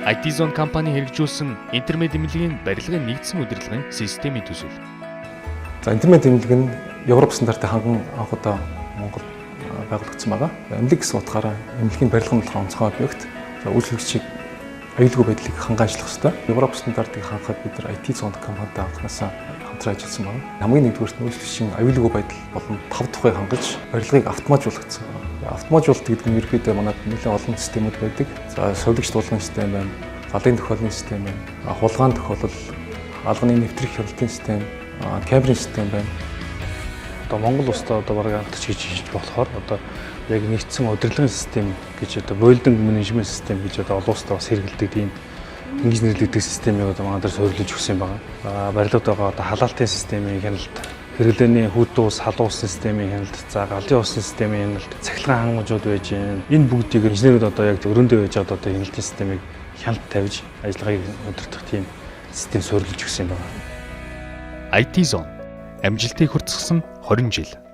IT Zone компани хэрэгжүүлсэн интернет эмнэлгийн барилгын нэгдсэн удирдлагын системийн төсөв. За интернет эмнэлэг нь Европ стандартыг ханган анх удаа Монголд байгуулагдсан байгаа. Эмнэлэг гэсэн утгаараа эмнэлгийн барилга нь болохоор онцгой объект. За үйлчлэгчийг аюулгүй байдлыг ханган ажиллах хэрэгтэй. Европ стандартыг хангахад бид нар IT Zone компанитай анхнаасаа хамтран ажилласан байна. Хамгийн нэгдүгээрт нь үйлчлэгчийн аюулгүй байдал болон 5 тухайг хангаж барилгыг автоматжуулагдсан байна. Автоматжуулалт гэдэг нь ерөөдөө манайд нэлээд олон системүүд байдаг. За сувлагч дуулгын систем байна, галын тохиолын систем байна, хулгайн тохиолол, алганы нэвтрэх хяналтын систем, камерын систем байна. Одоо Монгол улстай одоо бараг анхдагч хийж болохоор одоо яг нэгдсэн удирдлагын систем гэж одоо буйлдан менежмент систем гэж одоо олон улстай бас хэрэгэлдэг тийм ингэж нэрлэгдэх системийг одоо манайд суурилж өгсөн юм байна. Барилгад байгаа одоо халаалтын системийн хяналт, хэрэглээний хүүт ус, халуун ус системийн хяналт, за галын ус системийн хяналт, цахилгаан хангамжууд байж байна. Энэ бүгдийг инженерүүд одоо яг өрөөндөө байж одоо хяналтын системийг хяналт тавьж ажиллагааг удирдах тийм систем суурилж өгсөн юм байна. IT Zone амжилтыг хүртсэн 20 жил.